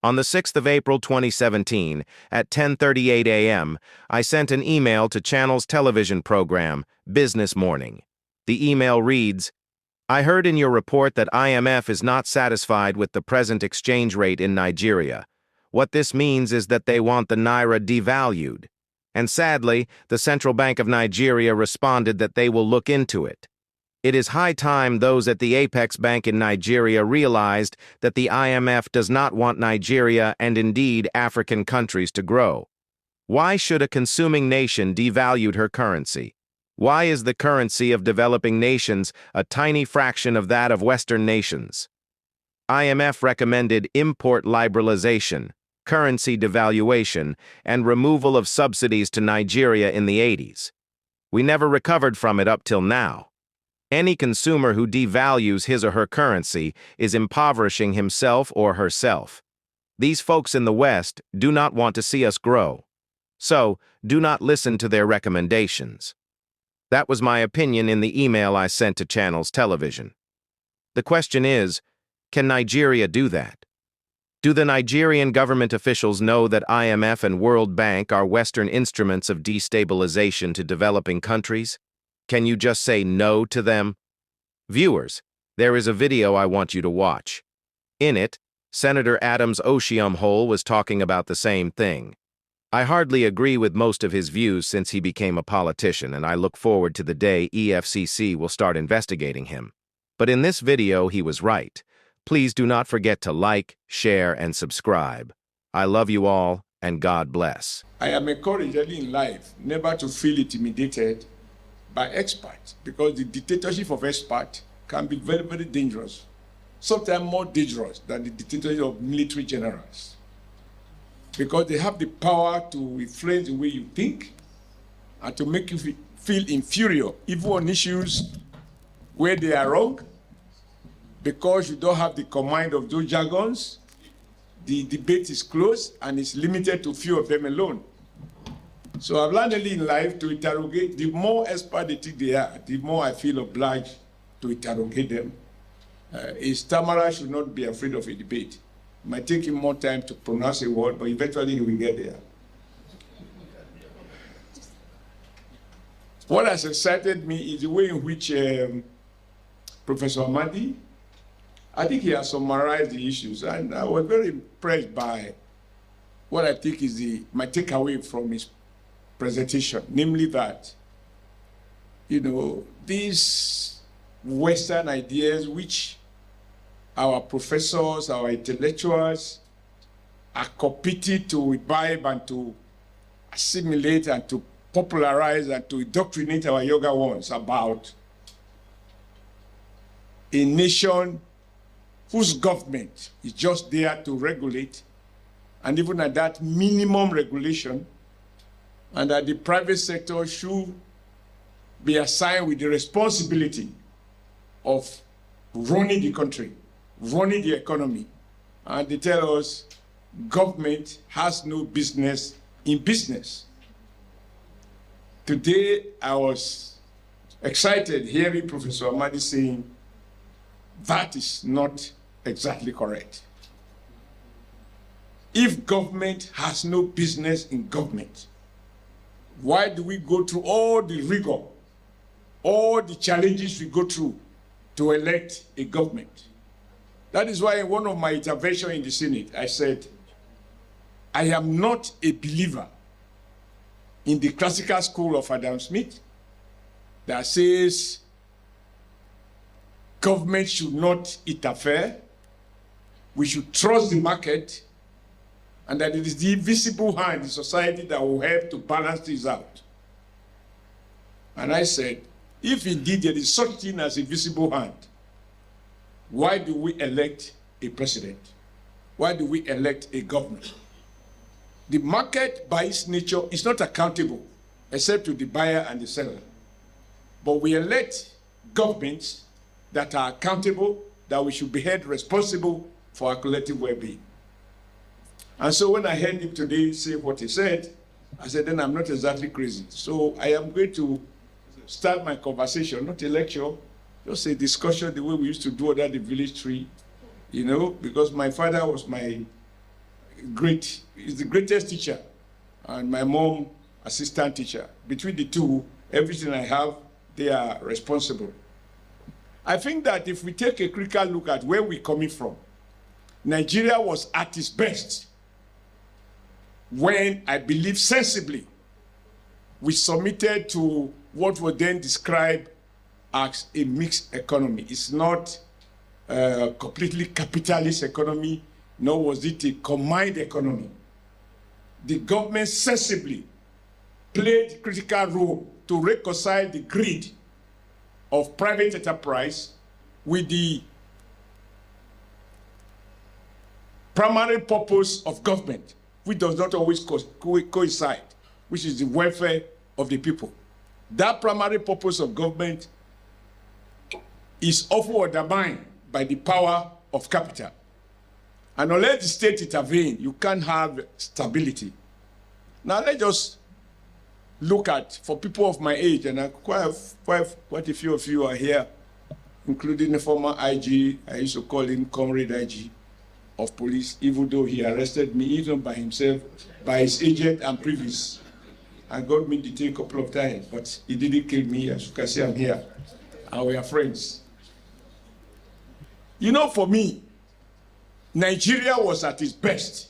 On the 6th of April 2017, at 10:38 a.m., I sent an email to Channel's television program, Business Morning. The email reads, I heard in your report that IMF is not satisfied with the present exchange rate in Nigeria. What this means is that they want the naira devalued. And sadly, the Central Bank of Nigeria responded that they will look into it. It is high time those at the Apex Bank in Nigeria realized that the IMF does not want Nigeria and indeed African countries to grow. Why should a consuming nation devalue her currency? Why is the currency of developing nations a tiny fraction of that of Western nations? IMF recommended import liberalization, currency devaluation, and removal of subsidies to Nigeria in the 80s. We never recovered from it up till now. Any consumer who devalues his or her currency is impoverishing himself or herself. These folks in the West do not want to see us grow. So, do not listen to their recommendations. That was my opinion in the email I sent to Channel's television. The question is, can Nigeria do that? Do the Nigerian government officials know that IMF and World Bank are Western instruments of destabilization to developing countries? Can you just say no to them? Viewers, there is a video I want you to watch. In it, Senator Adams' Oshiomhole was talking about the same thing. I hardly agree with most of his views since he became a politician, and I look forward to the day EFCC will start investigating him. But in this video, he was right. Please do not forget to like, share, and subscribe. I love you all, and God bless. I am encouraged early in life never to feel intimidated by experts, because the dictatorship of experts can be very, very dangerous, sometimes more dangerous than the dictatorship of military generals, because they have the power to influence the way you think and to make you feel inferior, even on issues where they are wrong, because you don't have the command of those jargons. The debate is closed and it's limited to few of them alone. So I've learned early in life to interrogate. The more expert they think they are, the more I feel obliged to interrogate them. A stammerer should not be afraid of a debate. It might take him more time to pronounce a word, but eventually he will get there. What has excited me is the way in which Professor Amadi, I think he has summarized the issues, and I was very impressed by what I think is my takeaway from his presentation, namely that, these Western ideas which our professors, our intellectuals are competing to imbibe and to assimilate and to popularize and to indoctrinate our younger ones about a nation whose government is just there to regulate, and even at that minimum regulation, and that the private sector should be assigned with the responsibility of running the country, running the economy. And they tell us government has no business in business. Today, I was excited hearing Professor Amadi saying that is not exactly correct. If government has no business in government, why do we go through all the rigor, all the challenges we go through to elect a government? That is why in one of my interventions in the Senate, I said, I am not a believer in the classical school of Adam Smith that says government should not interfere, we should trust the market, and that it is the invisible hand in society that will help to balance this out. And I said, if indeed there is such thing as a visible hand, why do we elect a president? Why do we elect a government? The market, by its nature, is not accountable, except to the buyer and the seller. But we elect governments that are accountable, that we should be held responsible for our collective well-being. And so when I heard him today say what he said, I said, then I'm not exactly crazy. So I am going to start my conversation, not a lecture, just a discussion the way we used to do under the village tree, because my father was my is the greatest teacher, and my mom, assistant teacher. Between the two, everything I have, they are responsible. I think that if we take a critical look at where we're coming from, Nigeria was at its best when, I believe sensibly, we submitted to what was then described as a mixed economy. It's not a completely capitalist economy, nor was it a combined economy. The government sensibly played a critical role to reconcile the greed of private enterprise with the primary purpose of government, which does not always coincide, which is the welfare of the people. That primary purpose of government is often undermined by the power of capital. And unless the state intervenes, you can't have stability. Now let's just look at, for people of my age, and quite a few of you are here, including the former IG, I used to call him Comrade IG of police, even though he arrested me, even by himself, by his agent and previous, and got me detained a couple of times, but he didn't kill me. As you can see, I'm here, and we are friends. You know, for me, Nigeria was at its best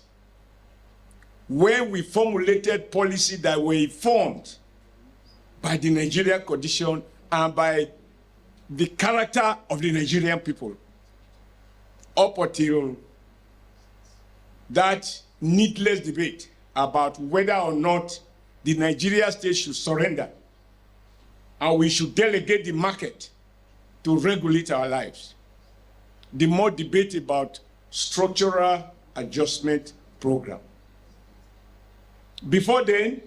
when we formulated policy that were informed by the Nigerian condition and by the character of the Nigerian people. Up until that needless debate about whether or not the Nigerian state should surrender and we should delegate the market to regulate our lives. The more debate about structural adjustment program. Before then,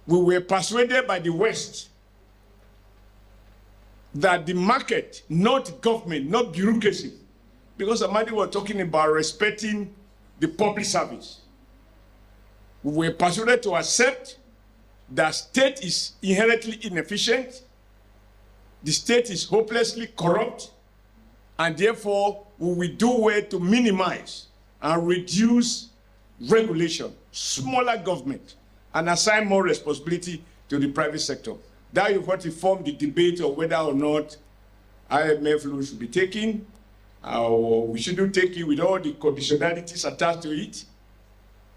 we were persuaded by the West that the market, not government, not bureaucracy, because Amadi was talking about respecting the public service. We were persuaded to accept that state is inherently inefficient, the state is hopelessly corrupt, and therefore we will do well to minimize and reduce regulation, smaller government, and assign more responsibility to the private sector. That is what informed the debate of whether or not IMF loans should be taken, or we shouldn't take it with all the conditionalities attached to it.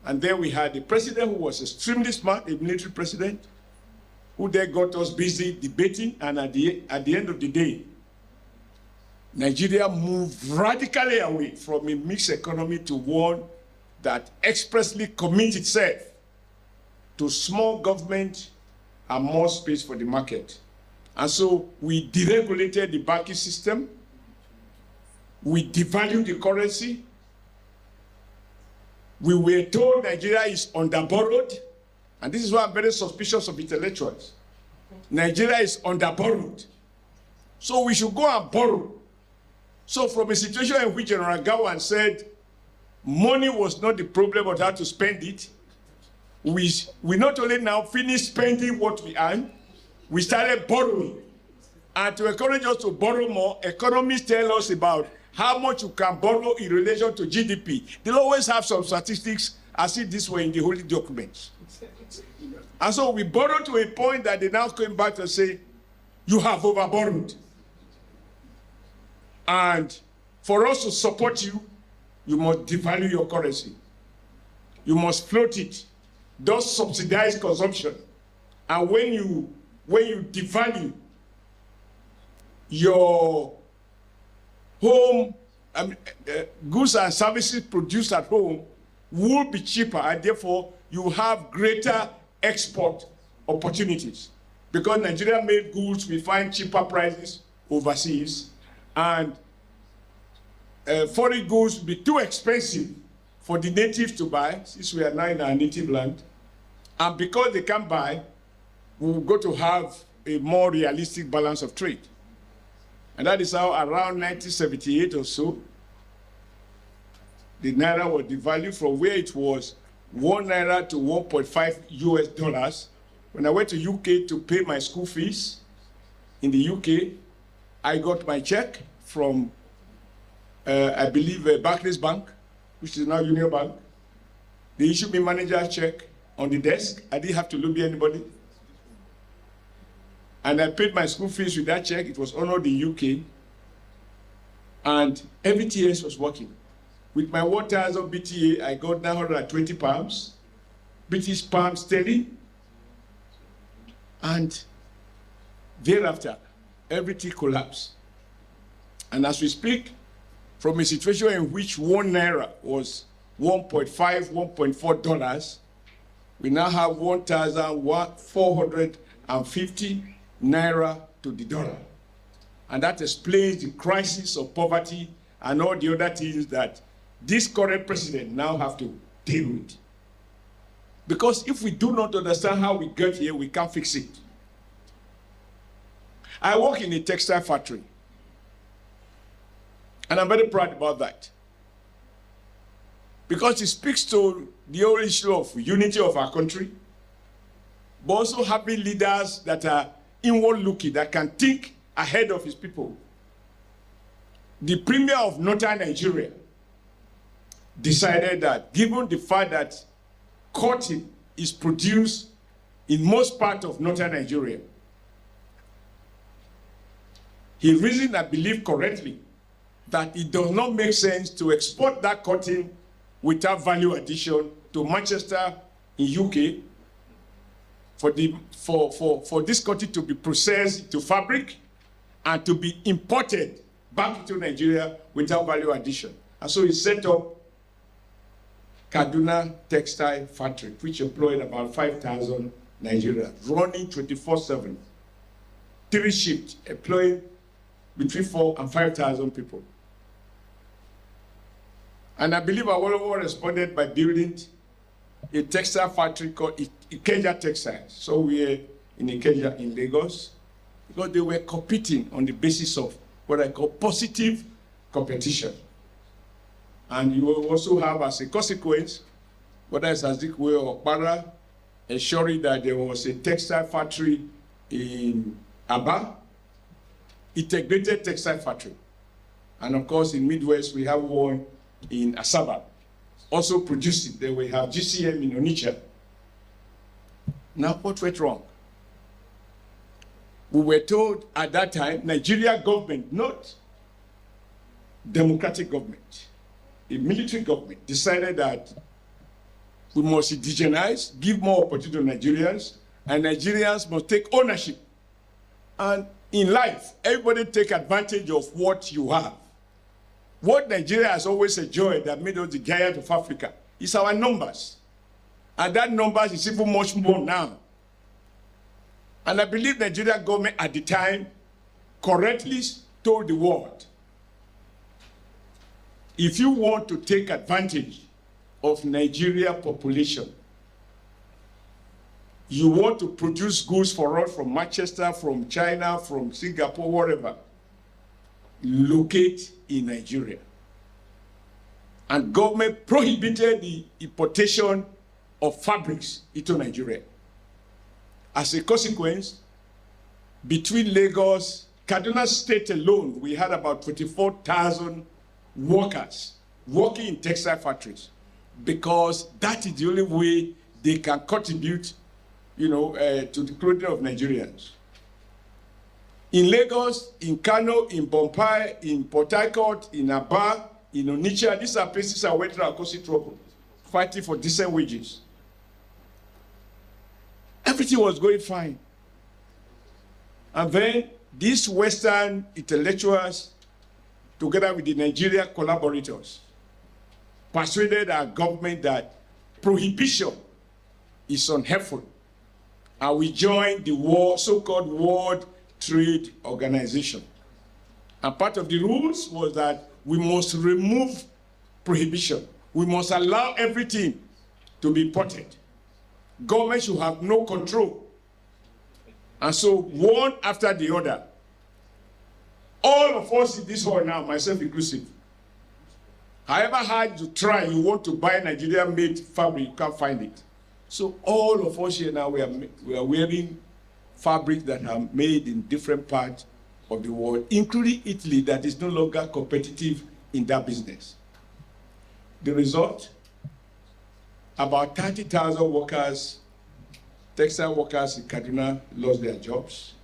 And then we had a president who was extremely smart, a military president, who then got us busy debating, and at the end of the day, Nigeria moved radically away from a mixed economy to one that expressly commits itself to small government and more space for the market. And so we deregulated the banking system, we devalued the currency, we were told Nigeria is underborrowed, and this is why I'm very suspicious of intellectuals. Nigeria is underborrowed, so we should go and borrow. So from a situation in which General Gawan said money was not the problem but how to spend it, we not only now finished spending what we earn, we started borrowing. And to encourage us to borrow more, economists tell us about how much you can borrow in relation to GDP. They'll always have some statistics as if this were in the holy documents. And so we borrowed to a point that they now came back and say, you have overborrowed. And for us to support you, you must devalue your currency. You must float it. Thus subsidize consumption. And when you devalue your home, goods and services produced at home will be cheaper, and therefore you have greater export opportunities. Because Nigeria made goods, we find cheaper prices overseas, and foreign goods will be too expensive for the natives to buy, since we are now in our native land. And because they can't buy, we've got to have a more realistic balance of trade. And that is how around 1978 or so, the Naira was devalued from where it was 1 Naira to 1.5 US dollars. When I went to UK to pay my school fees in the UK, I got my check from, I believe, Barclays Bank, which is now Union Bank. They issued me manager's check on the desk. I didn't have to lobby anybody. And I paid my school fees with that check. It was honored in UK. And everything else was working. With my 1,000 BTA, I got 920 pounds, British pounds sterling. And thereafter, everything collapsed. And as we speak, from a situation in which 1 naira was $1.5, $1.4, we now have 1,450 naira to the dollar. And that explains the crisis of poverty and all the other things that this current president now have to deal with. Because if we do not understand how we get here, we can't fix it. I work in a textile factory. And I'm very proud about that. Because it speaks to the whole issue of unity of our country, but also having leaders that are inward-looking, that can think ahead of his people. The premier of northern Nigeria decided that, given the fact that cotton is produced in most parts of northern Nigeria, he reasoned, I believe correctly, that it does not make sense to export that cotton without value addition to Manchester in UK for this cotton to be processed to fabric and to be imported back into Nigeria without value addition. And so he set up Kaduna Textile Factory, which employed about 5,000 Nigerians, running 24/7, 3 shifts, employing between 4,000 and 5,000 people. And I believe Awolowo responded by building a textile factory called Ikeja Textiles. So we're in Ikeja in Lagos, because they were competing on the basis of what I call positive competition. And you will also have, as a consequence, whether it's Azikwe or Okpara, ensuring that there was a textile factory in Aba, integrated textile factory. And of course, in Midwest, we have one in Asaba, also producing. Then we have GCM in Onitsha. Now, what went wrong? We were told at that time, Nigeria government, not democratic government, a military government, decided that we must indigenize, give more opportunity to Nigerians, and Nigerians must take ownership. And in life, everybody take advantage of what you have. What Nigeria has always enjoyed that made us the giant of Africa is our numbers. And that numbers is even much more now. And I believe the Nigerian government at the time correctly told the world, if you want to take advantage of Nigeria population, you want to produce goods for us from Manchester, from China, from Singapore, wherever, locate in Nigeria. And government prohibited the importation of fabrics into Nigeria. As a consequence, between Lagos, Kaduna State alone, we had about 24,000 workers working in textile factories, because that is the only way they can contribute, to the clothing of Nigerians. In Lagos, in Kano, in Bompai, in Port Harcourt, in Aba, in Onitsha, these are places I went through causing trouble, fighting for decent wages. Everything was going fine. And then these Western intellectuals, together with the Nigerian collaborators, persuaded our government that prohibition is unhelpful. And we joined the so-called World Trade Organization. And part of the rules was that we must remove prohibition. We must allow everything to be imported. Government should have no control. And so one after the other, all of us in this hall now, myself inclusive, however hard you try, you want to buy Nigerian-made fabric, you can't find it. So all of us here now, we are wearing fabrics that are made in different parts of the world, including Italy, that is no longer competitive in that business. The result? About 30,000 workers, textile workers in Kaduna, lost their jobs.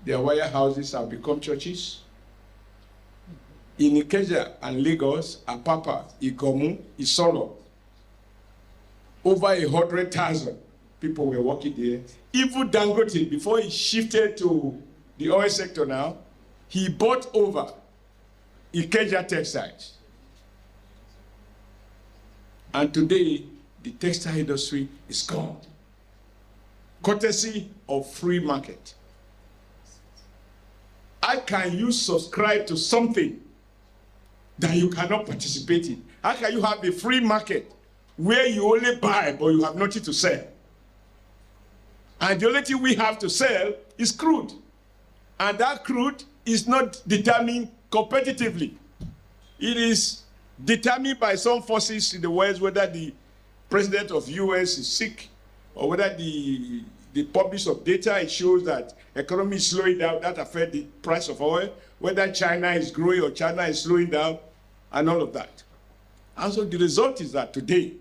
Their warehouses have become churches. In Ikeja and Lagos, Apapa, Ikomu, Isolo, over 100,000 people were working there. Even Dangote, before he shifted to the oil sector now, he bought over Ikeja textiles. And today, the textile industry is gone, courtesy of free market. How can you subscribe to something that you cannot participate in? How can you have a free market where you only buy but you have nothing to sell? And the only thing we have to sell is crude. And that crude is not determined competitively. It is determined by some forces in the West, whether the president of US is sick or whether the publish of data, it shows that economy is slowing down, that affects the price of oil, whether China is growing or China is slowing down, and all of that. And so the result is that today,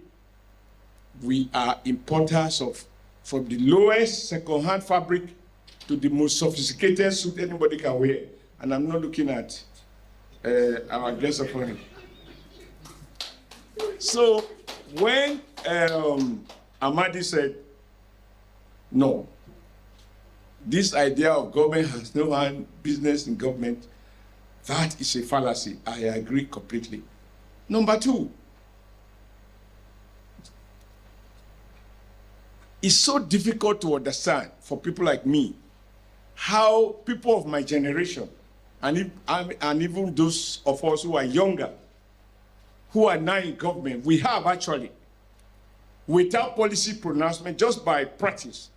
we are importers of, from the lowest second-hand fabric to the most sophisticated suit anybody can wear. And I'm not looking at our guest upon him. So when Amadi said, no, this idea of government has no hand business in government, that is a fallacy. I agree completely. Number two, it's so difficult to understand for people like me how people of my generation and even those of us who are younger, who are now in government, we have actually, without policy pronouncement, just by practice,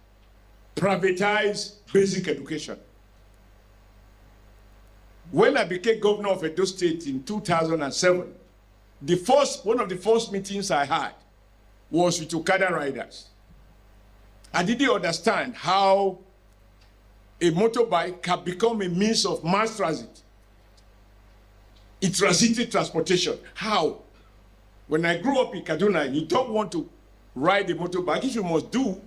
privatized basic education. When I became governor of Edo State in 2007, one of the first meetings I had was with Okada riders. I didn't understand how a motorbike can become a means of mass transit, intra-city transportation. How? When I grew up in Kaduna, you don't want to ride a motorbike. If you must do,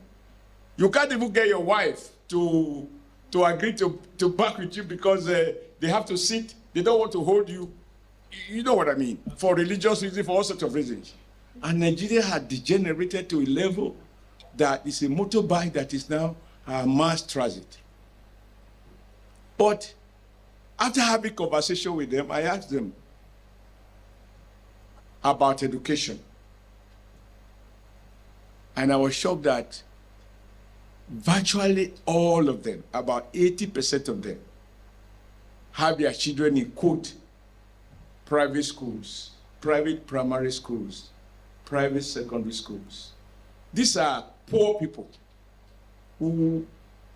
you can't even get your wife to agree to back with you because they have to sit. They don't want to hold you. You know what I mean? For religious reasons, for all sorts of reasons. And Nigeria had degenerated to a level that is a motorbike that is now mass transit. But after having conversation with them, I asked them about education. And I was shocked that virtually all of them, about 80% of them, have their children in, quote, private schools, private primary schools, private secondary schools. These are poor people who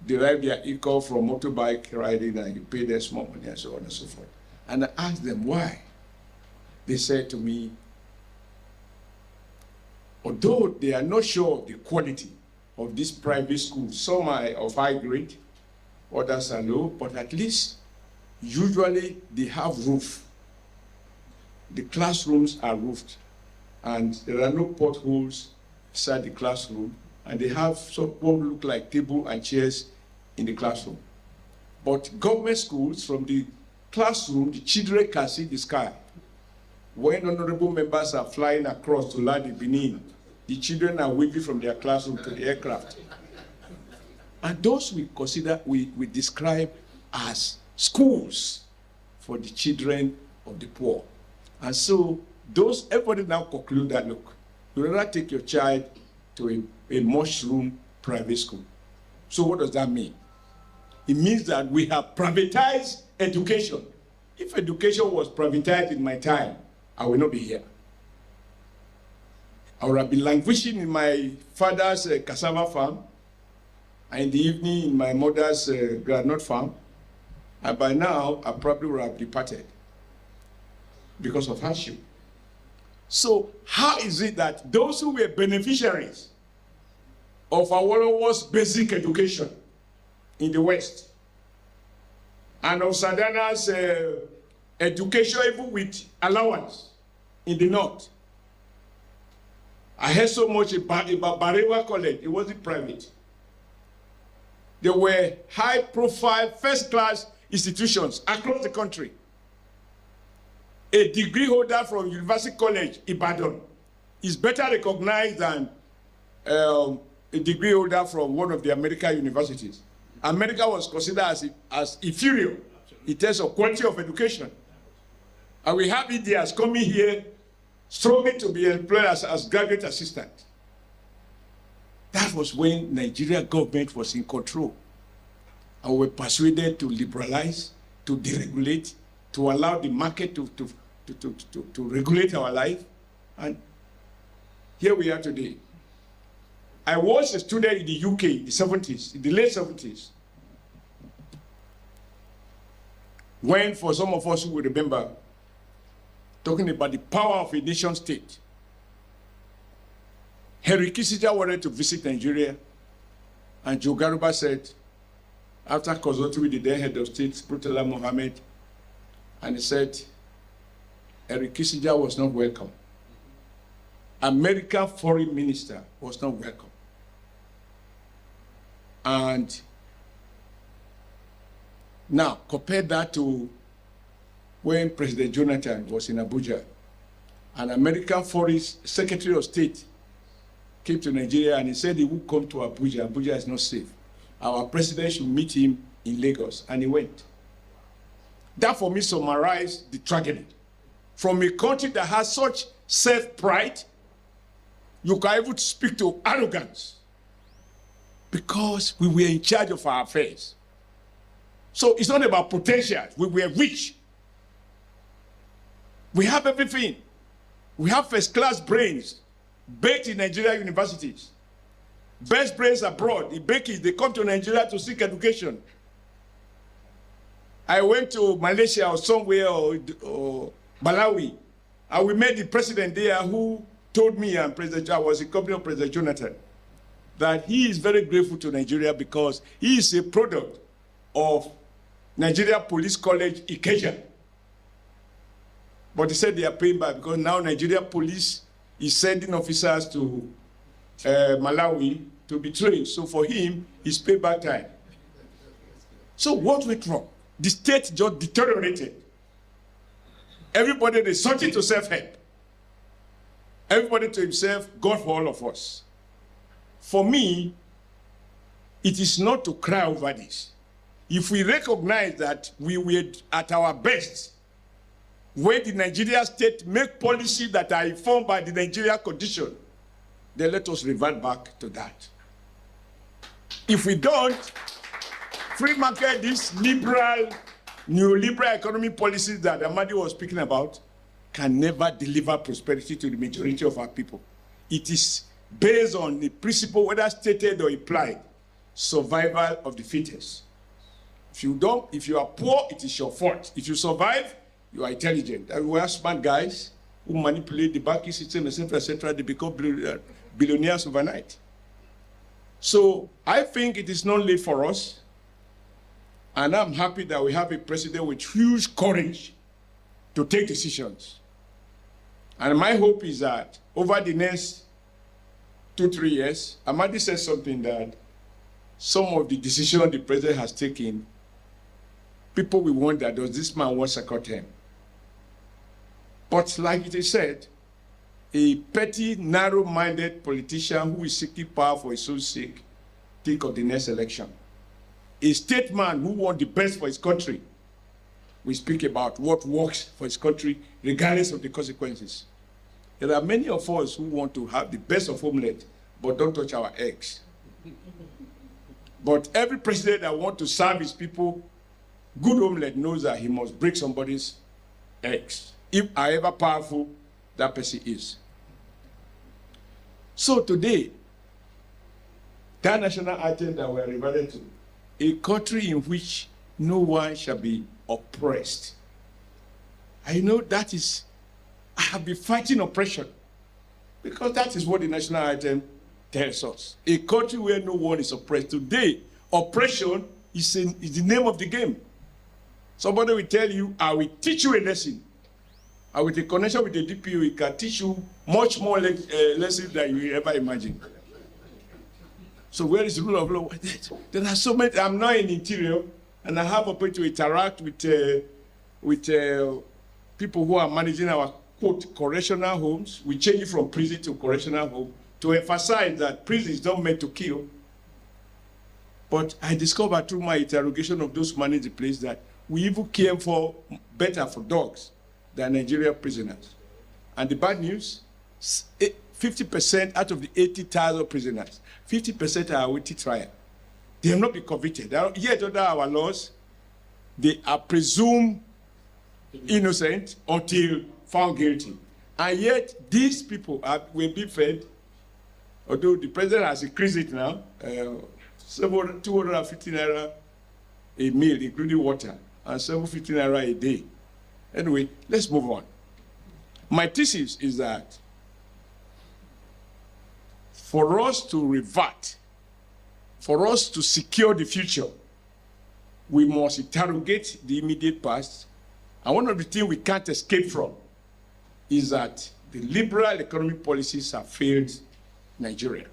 derive their income from motorbike riding and you pay them small money and so on and so forth. And I asked them why. They said to me, although they are not sure of the quality of these private schools, some are of high grade, others are low, but at least usually they have roof. The classrooms are roofed and there are no potholes inside the classroom, and they have what look like table and chairs in the classroom. But government schools, from the classroom, the children can see the sky. When honorable members are flying across to land in Benin, the children are waving from their classroom to the aircraft. And those we consider, we describe as schools for the children of the poor. And so everybody now conclude that, look, you rather take your child to a mushroom private school. So what does that mean? It means that we have privatized education. If education was privatized in my time, I will not be here. I would have been languishing in my father's cassava farm, and in the evening in my mother's groundnut farm. And by now, I probably would have departed because of hardship. So how is it that those who were beneficiaries of Awolowo's basic education in the West and of Sadana's education even with allowance in the north. I heard so much about Barewa College. It wasn't private. There were high-profile, first-class institutions across the country. A degree holder from University College, Ibadan, is better recognized than a degree holder from one of the American universities. America was considered as inferior in terms of quality of education. And we have Indians coming here struggling to be employed as graduate assistant. That was when Nigeria government was in control. And we were persuaded to liberalize, to deregulate, to allow the market to regulate our life. And here we are today. I was a student in the UK in the 70s, in the late 70s. When, for some of us who will remember, talking about the power of a nation state, Henry Kissinger wanted to visit Nigeria, and Joe Garuba said, after consulting with the then head of state, Murtala Mohammed, and he said, Henry Kissinger was not welcome. American foreign minister was not welcome. And now, compare that to when President Jonathan was in Abuja. An American Foreign Secretary of State came to Nigeria and he said he would come to Abuja. Abuja is not safe. Our president should meet him in Lagos, and he went. That, for me, summarized the tragedy. From a country that has such self-pride, you can even speak to arrogance because we were in charge of our affairs. So it's not about potential. We were rich. We have everything. We have first-class brains baked in Nigerian universities. Best brains abroad, the bakies, they come to Nigeria to seek education. I went to Malaysia or somewhere or Malawi, and we met the president there who told me, and I was in company of President Jonathan, that he is very grateful to Nigeria because he is a product of Nigeria Police College, Ikeja. But he said they are paying back because now Nigeria Police is sending officers to Malawi to be trained. So for him, it's payback time. So what went wrong? The state just deteriorated. Everybody resorted to self-help. Everybody to himself, God for all of us. For me, it is not to cry over this. If we recognize that we were at our best when the Nigerian state make policies that are informed by the Nigerian condition, then let us revert back to that. If we don't, free market, these liberal, neoliberal economic policies that Amadi was speaking about can never deliver prosperity to the majority of our people. It is based on the principle, whether stated or implied, survival of the fittest. If you are poor, it is your fault. If you survive, you are intelligent. And we have smart guys who manipulate the banking system, etc., they become billionaires overnight. So I think it is not late for us. And I'm happy that we have a president with huge courage to take decisions. And my hope is that over the next 2-3 years, Amadi said something that some of the decisions the president has taken, people will wonder, does this man want second term? But like it is said, a petty, narrow-minded politician who is seeking power for his own sake, think of the next election. A statesman who wants the best for his country, we speak about what works for his country, regardless of the consequences. There are many of us who want to have the best of omelette, but don't touch our eggs. But every president that wants to serve his people, good omelette knows that he must break somebody's eggs, if however powerful that person is. So today, that national item that we are referring to, a country in which no one shall be oppressed. I know that is, I have been fighting oppression because that is what the national item tells us. A country where no one is oppressed. Today, oppression is the name of the game. Somebody will tell you, I will teach you a lesson. And with the connection with the DPU, it can teach you much more lessons than you ever imagine. So where is the rule of law? There are so many. I'm not in interior, and I have a way to interact with people who are managing our, quote, correctional homes. We change it from prison to correctional home to emphasize that prison is not meant to kill. But I discovered through my interrogation of those who manage the place that we even care for better for dogs than Nigerian prisoners. And the bad news, 50% out of the 80,000 prisoners, 50% are awaiting trial. They have not been convicted. Yet under our laws, they are presumed innocent until found guilty. And yet these people will be fed, although the president has increased it now, 250 naira a meal, including water, and 750 naira a day. Anyway, let's move on. My thesis is that for us to revert, for us to secure the future, we must interrogate the immediate past. And one of the things we can't escape from is that the liberal economic policies have failed Nigeria.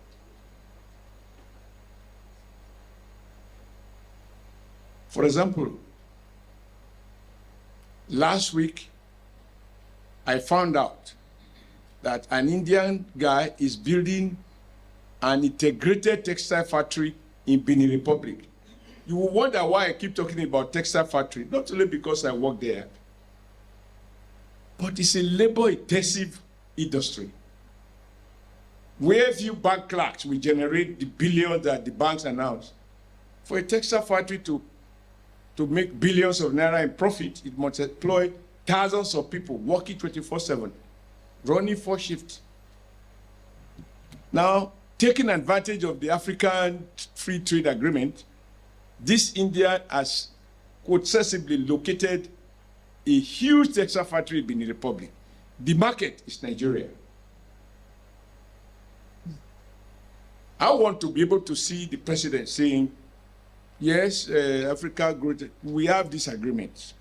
For example, last week, I found out that an Indian guy is building an integrated textile factory in Benin Republic. You will wonder why I keep talking about textile factory, not only because I work there, but it's a labor-intensive industry. Where few bank clerks will generate the billions that the banks announce. For a textile factory to make billions of naira in profit, it must employ thousands of people working 24/7, running 4 shifts. Now, taking advantage of the African Free Trade Agreement, this India has successively located a huge textile factory in Benin Republic. The market is Nigeria. I want to be able to see the president saying, yes, Africa growth, we have these agreements,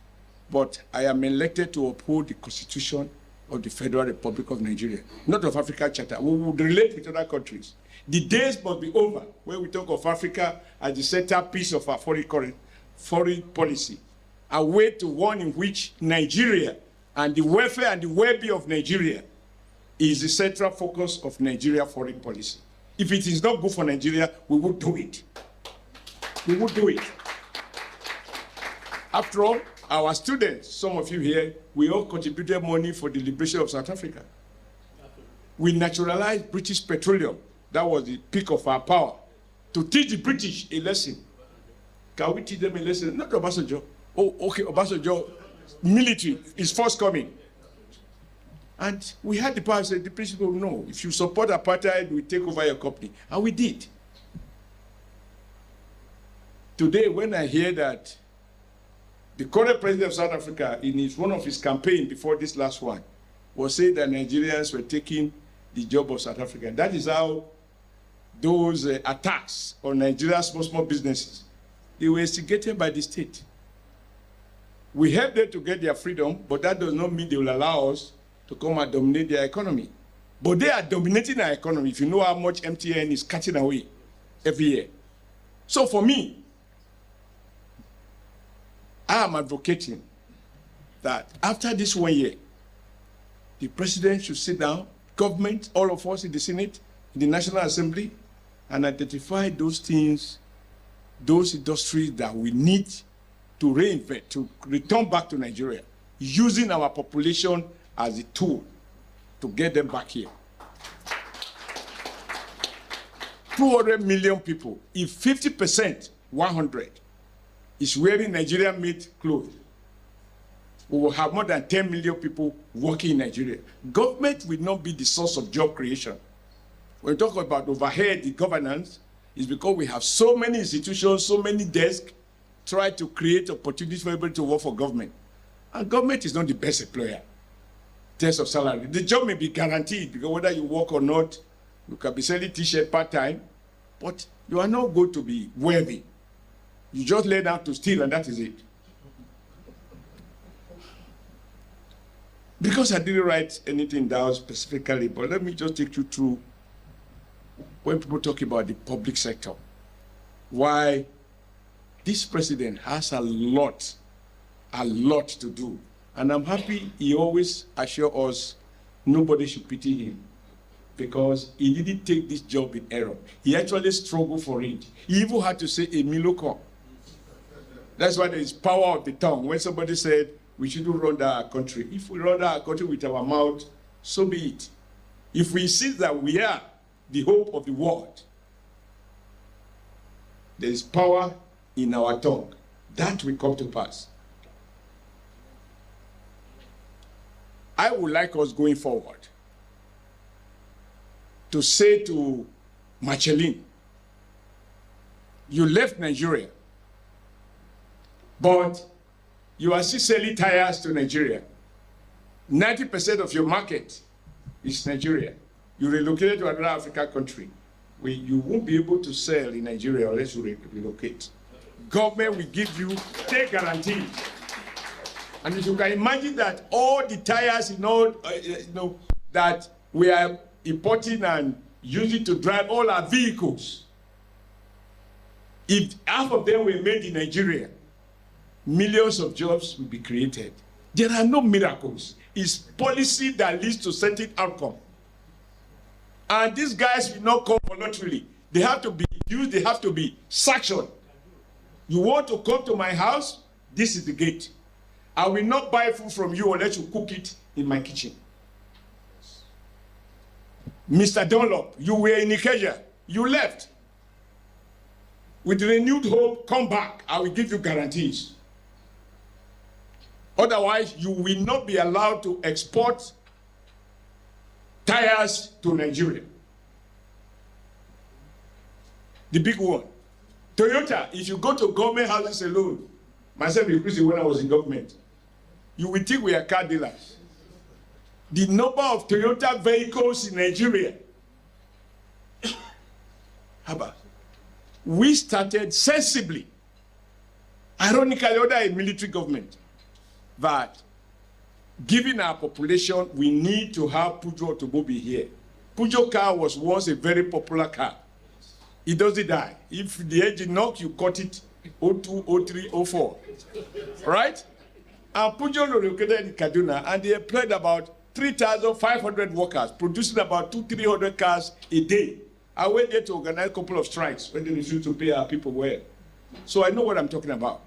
but I am elected to uphold the Constitution of the Federal Republic of Nigeria, not of Africa Charter. We would relate with other countries. The days must be over where we talk of Africa as the centerpiece of our foreign policy, a way to one in which Nigeria and the welfare and the well-being of Nigeria is the central focus of Nigeria foreign policy. If it is not good for Nigeria, we will do it. We will do it. After all, our students, some of you here, we all contributed money for the liberation of South Africa. We naturalized British petroleum. That was the peak of our power. To teach the British a lesson. Can we teach them a lesson? Not Obasanjo. Oh, okay, Obasanjo, military is forthcoming. And we had the power to say, the principle, no, if you support apartheid, we take over your company. And we did. Today, when I hear that the current president of South Africa, in one of his campaigns before this last one, was saying that Nigerians were taking the job of South Africa. That is how those attacks on Nigeria's small businesses, they were instigated by the state. We helped them to get their freedom, but that does not mean they will allow us to come and dominate their economy. But they are dominating our economy, if you know how much MTN is cutting away every year. So for me, I am advocating that after this 1 year, the president should sit down, government, all of us in the Senate, in the National Assembly, and identify those things, those industries that we need to reinvent, to return back to Nigeria, using our population as a tool to get them back here. 200 million people, if 50%, 100, is wearing Nigerian-made clothes, we will have more than 10 million people working in Nigeria. Government will not be the source of job creation. When we talk about overhead, the governance, is because we have so many institutions, so many desks, try to create opportunities for everybody to work for government. And government is not the best employer in terms of salary. The job may be guaranteed, because whether you work or not, you can be selling t-shirt part-time, but you are not going to be wealthy. You just learn how to steal, and that is it. Because I didn't write anything down specifically, but let me just take you through when people talk about the public sector, why this president has a lot to do. And I'm happy he always assures us nobody should pity him, because he didn't take this job in error. He actually struggled for it. He even had to say a milocom. That's why there is power of the tongue. When somebody said, we shouldn't run our country. If we run our country with our mouth, so be it. If we insist that we are the hope of the world, there is power in our tongue. That will come to pass. I would like us going forward to say to Michelin, you left Nigeria, but you are still selling tires to Nigeria. 90% of your market is Nigeria. You relocated to another African country. You won't be able to sell in Nigeria unless you relocate. Government will give you state guarantees. And if you can imagine that all the tires that we are importing and using to drive all our vehicles, if half of them were made in Nigeria, millions of jobs will be created. There are no miracles. It's policy that leads to certain outcome. And these guys will not come voluntarily. They have to be used, they have to be sanctioned. You want to come to my house? This is the gate. I will not buy food from you unless you cook it in my kitchen. Mr. Dunlop, you were in Ikeja. You left. With renewed hope, come back. I will give you guarantees. Otherwise, you will not be allowed to export tires to Nigeria. The big one. Toyota, if you go to government houses alone, myself included when I was in government, you will think we are car dealers. The number of Toyota vehicles in Nigeria. We started sensibly, ironically under a military government, that given our population, we need to have Peugeot automobile here. Peugeot car was once a very popular car. It doesn't die. If the engine knocks, you cut it 02, 03, 04. Right? And Peugeot located in Kaduna, and they employed about 3,500 workers, producing about 200-300 cars a day. I went there to organize a couple of strikes when they refused to pay our people well. So I know what I'm talking about.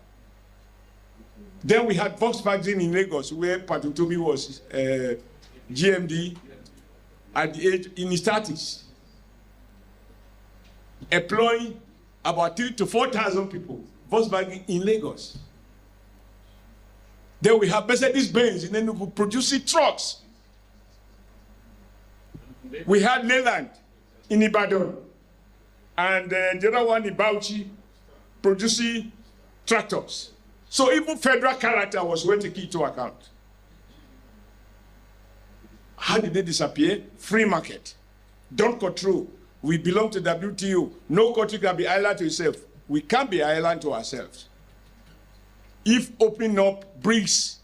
Then we had Volkswagen in Lagos, where Patutomi was GMD at the age in his 30s, employing about 3,000 to 4,000 people. Volkswagen in Lagos. Then we have Mercedes-Benz in Enugu producing trucks. We had Leyland in Ibadan, and the other one in Bauchi producing tractors. So even federal character was well taken into account. How did they disappear? Free market. Don't control. We belong to WTO. No country can be island to itself. We can't be island to ourselves. If opening up brings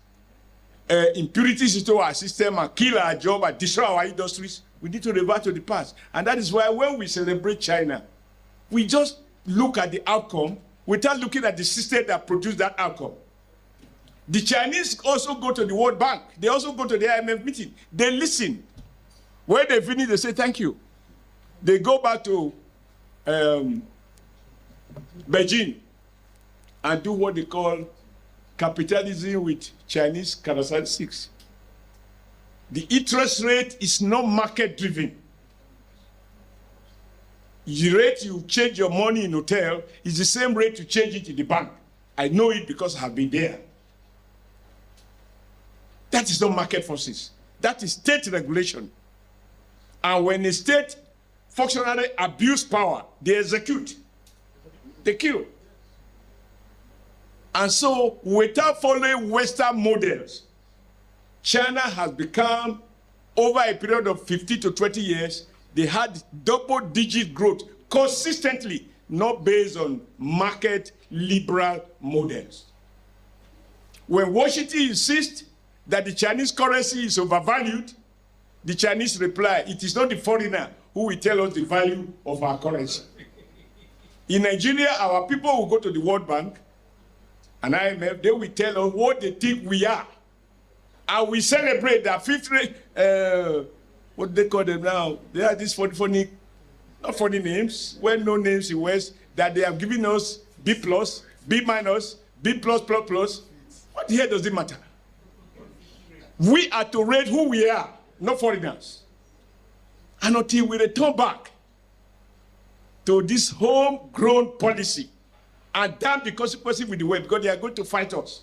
impurities into our system and kill our job and destroy our industries, we need to revert to the past. And that is why when we celebrate China, we just look at the outcome without looking at the system that produced that outcome. The Chinese also go to the World Bank. They also go to the IMF meeting. They listen. When they finish, they say thank you. They go back to Beijing and do what they call capitalism with Chinese characteristics. The interest rate is not market-driven. The rate you change your money in hotel is the same rate you change it in the bank. I know it because I have been there. That is not market forces. That is state regulation. And when a state functionally abuse power, they execute. They kill. And so, without following Western models, China has become, over a period of 15 to 20 years, they had double-digit growth consistently, not based on market liberal models. When Washington insists that the Chinese currency is overvalued, the Chinese reply, it is not the foreigner who will tell us the value of our currency. In Nigeria, our people will go to the World Bank and IMF, they will tell us what they think we are. And we celebrate that fifth rate, what do they call them now? They are these funny, not funny names, well-known names in West, that they have given us B+, B-, B+++. What the hell does it matter? We are to rate who we are, not foreigners. And until we return back to this homegrown policy and damn the consequences with the world, because they are going to fight us,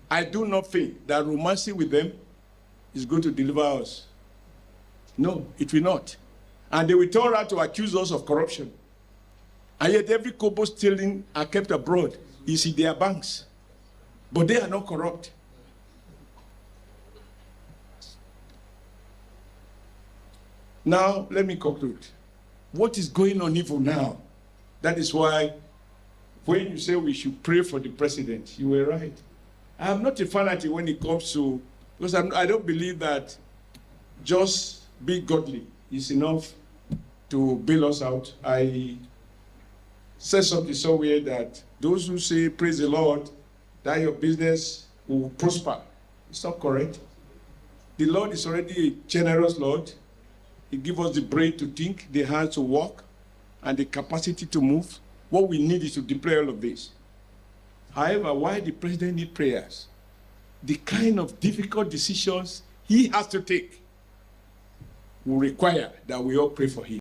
I do not think that romancing with them is going to deliver us. No, it will not. And they will turn around to accuse us of corruption. And yet every kobo stealing are kept abroad is in their banks. But they are not corrupt. Now, let me conclude. What is going on even now? That is why when you say we should pray for the president, you were right. I am not a fanatic when it comes to, because I don't believe that just be godly is enough to bail us out. I said something somewhere that those who say, praise the Lord, that your business will prosper. It's not correct. The Lord is already a generous Lord. He gives us the brain to think, the hands to walk, and the capacity to move. What we need is to deploy all of this. However, why the president needs prayers? The kind of difficult decisions he has to take will require that we all pray for him.